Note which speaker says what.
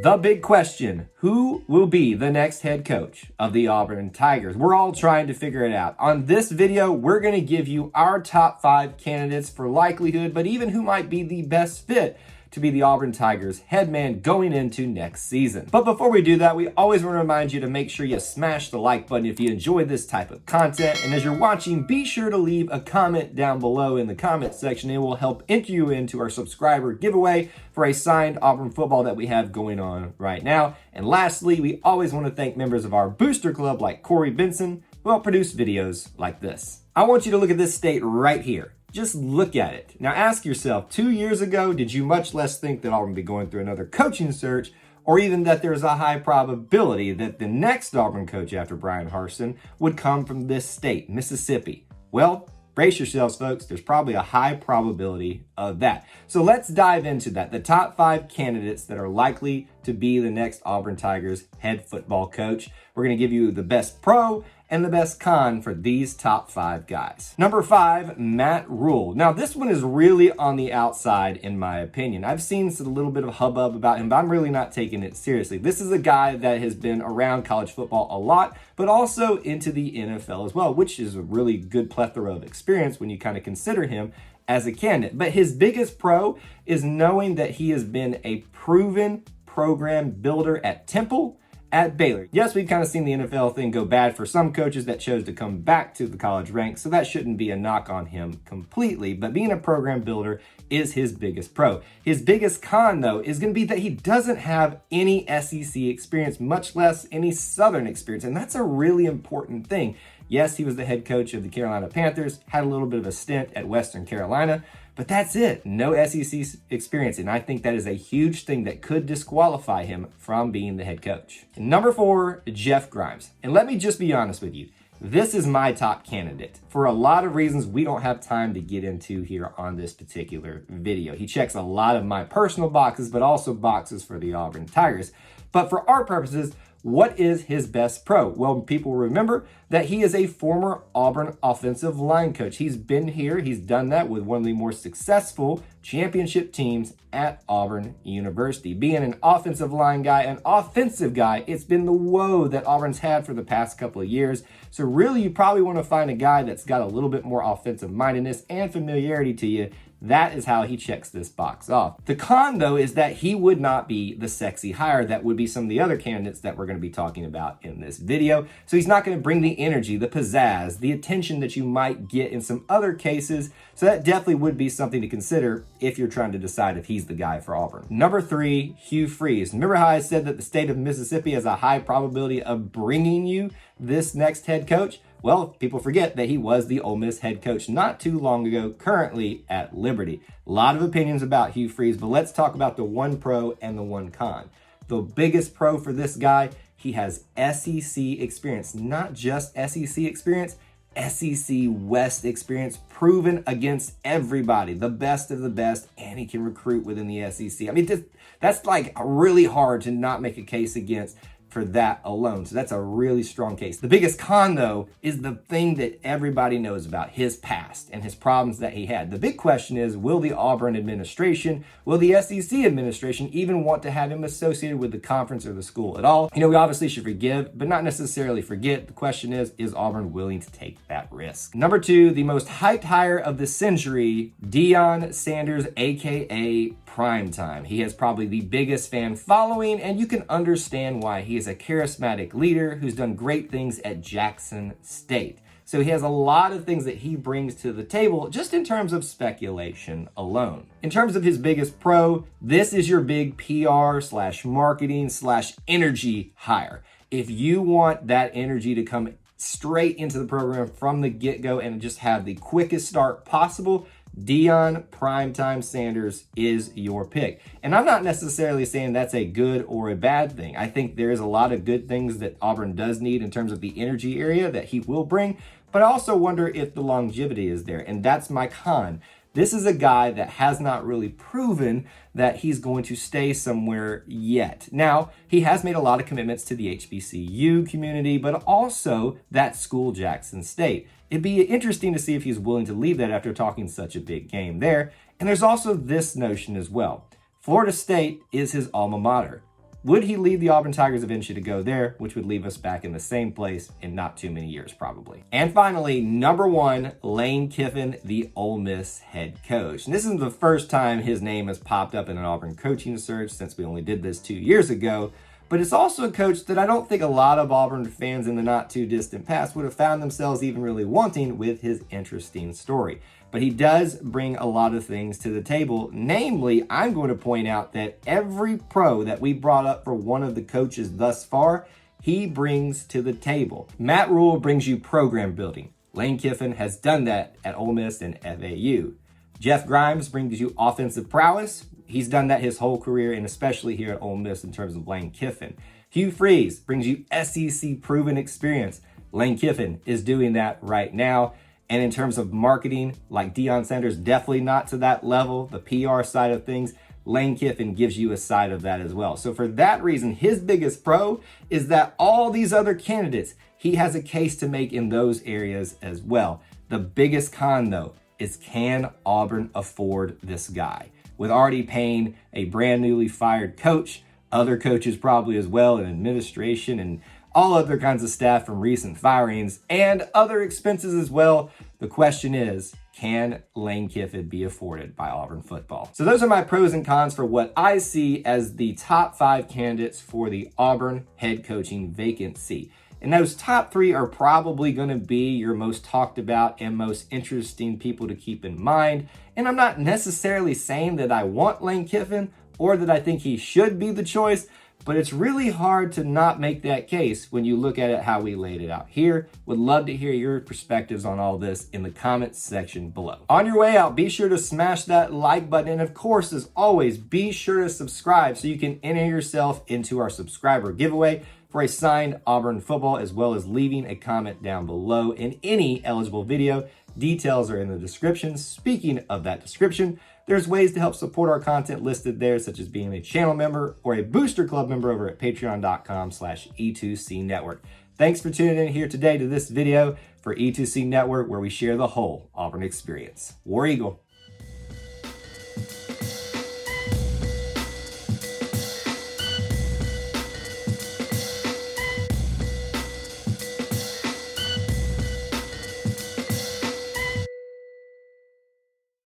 Speaker 1: The big question, who will be the next head coach of the Auburn Tigers? We're all trying to figure it out. On this video, we're going to give you our top 5 candidates for likelihood, but even who might be the best fit to be the Auburn Tigers head man going into next season. But before we do that, we always want to remind you to make sure you smash the like button if you enjoy this type of content. And as you're watching, be sure to leave a comment down below in the comment section. It will help enter you into our subscriber giveaway for a signed Auburn football that we have going on right now. And lastly, we always want to thank members of our booster club like Corey Benson, who help produce videos like this. I want you to look at this state right here. Just look at it. Now ask yourself, 2 years ago, did you much less think that Auburn would be going through another coaching search, or even that there's a high probability that the next Auburn coach after Bryan Harsin would come from this state, Mississippi? Well, brace yourselves, folks. There's probably a high probability of that. So let's dive into that. The top 5 candidates that are likely to be the next Auburn Tigers head football coach. We're going to give you the best pro and the best con for these top 5 guys. Number 5, Matt Rhule. Now, this one is really on the outside, in my opinion. I've seen a little bit of hubbub about him, but I'm really not taking it seriously. This is a guy that has been around college football a lot, but also into the NFL as well, which is a really good plethora of experience when you kind of consider him as a candidate. But his biggest pro is knowing that he has been a proven program builder at Temple, at Baylor. Yes, we've kind of seen the NFL thing go bad for some coaches that chose to come back to the college ranks, so that shouldn't be a knock on him completely, but being a program builder is his biggest pro. His biggest con, though, is going to be that he doesn't have any SEC experience, much less any Southern experience, and that's a really important thing. Yes, he was the head coach of the Carolina Panthers, had a little bit of a stint at Western Carolina, but that's it. No SEC experience, and I think that is a huge thing that could disqualify him from being the head coach. Number 4, Jeff Grimes. And let me just be honest with you. This is my top candidate for a lot of reasons we don't have time to get into here on this particular video. He checks a lot of my personal boxes, but also boxes for the Auburn Tigers. But for our purposes, what is his best pro? Well, people remember that he is a former Auburn offensive line coach. He's been here. He's done that with one of the more successful championship teams at Auburn University. Being an offensive line guy, an offensive guy, it's been the woe that Auburn's had for the past couple of years. So really, you probably want to find a guy that's got a little bit more offensive mindedness and familiarity to you. That is how he checks this box off. The con, though, is that he would not be the sexy hire that would be some of the other candidates that we're going to be talking about in this video. So he's not going to bring the energy, the pizzazz, the attention that you might get in some other cases. So that definitely would be something to consider if you're trying to decide if he's the guy for Auburn. Number 3, Hugh Freeze. Remember how I said that the state of Mississippi has a high probability of bringing you this next head coach? Well, people forget that he was the Ole Miss head coach not too long ago, currently at Liberty. A lot of opinions about Hugh Freeze, but let's talk about the one pro and the one con. The biggest pro for this guy, he has SEC experience, not just SEC experience, SEC West experience, proven against everybody, the best of the best, and he can recruit within the SEC. I mean, that's like really hard to not make a case against for that alone. So that's a really strong case. The biggest con, though, is the thing that everybody knows about, his past and his problems that he had. The big question is, will the Auburn administration, will the SEC administration even want to have him associated with the conference or the school at all? You know, we obviously should forgive, but not necessarily forget. The question is Auburn willing to take that risk? Number 2, the most hyped hire of the century, Dion Sanders, aka Primetime. He has probably the biggest fan following, and you can understand why. He is a charismatic leader who's done great things at Jackson State. So he has a lot of things that he brings to the table just in terms of speculation alone. In terms of his biggest pro, this is your big PR/marketing/energy hire. If you want that energy to come straight into the program from the get-go and just have the quickest start possible, Dion Primetime Sanders is your pick. And I'm not necessarily saying that's a good or a bad thing. I think there's a lot of good things that Auburn does need in terms of the energy area that he will bring, but I also wonder if the longevity is there, and that's my con. This is a guy that has not really proven that he's going to stay somewhere yet. Now, he has made a lot of commitments to the HBCU community, but also that school, Jackson State. It'd be interesting to see if he's willing to leave that after talking such a big game there. And there's also this notion as well. Florida State is his alma mater. Would he lead the Auburn Tigers eventually to go there, which would leave us back in the same place in not too many years, probably. And finally, number 1, Lane Kiffin, the Ole Miss head coach. And this isn't the first time his name has popped up in an Auburn coaching search, since we only did this 2 years ago. But it's also a coach that I don't think a lot of Auburn fans in the not too distant past would have found themselves even really wanting with his interesting story. But he does bring a lot of things to the table. Namely, I'm going to point out that every pro that we brought up for one of the coaches thus far, he brings to the table. Matt Rule brings you program building. Lane Kiffin has done that at Ole Miss and FAU. Jeff Grimes brings you offensive prowess. He's done that his whole career, and especially here at Ole Miss in terms of Lane Kiffin. Hugh Freeze brings you SEC proven experience. Lane Kiffin is doing that right now. And in terms of marketing, like Dion Sanders, definitely not to that level. The PR side of things, Lane Kiffin gives you a side of that as well. So for that reason, his biggest pro is that all these other candidates, he has a case to make in those areas as well. The biggest con, though, is can Auburn afford this guy? With already paying a brand newly fired coach, other coaches probably as well, and administration, and all other kinds of staff from recent firings, and other expenses as well. The question is, can Lane Kiffin be afforded by Auburn football? So those are my pros and cons for what I see as the top 5 candidates for the Auburn head coaching vacancy. And those top 3 are probably going to be your most talked about and most interesting people to keep in mind. And I'm not necessarily saying that I want Lane Kiffin or that I think he should be the choice, but it's really hard to not make that case when you look at it how we laid it out here. Would love to hear your perspectives on all this in the comments section below. On your way out, be sure to smash that like button. And of course, as always, be sure to subscribe so you can enter yourself into our subscriber giveaway for a signed Auburn football, as well as leaving a comment down below in any eligible video. Details are in the description. Speaking of that description, there's ways to help support our content listed there, such as being a channel member or a Booster Club member over at patreon.com/E2C Network. Thanks for tuning in here today to this video for E2C Network, where we share the whole Auburn experience. War Eagle.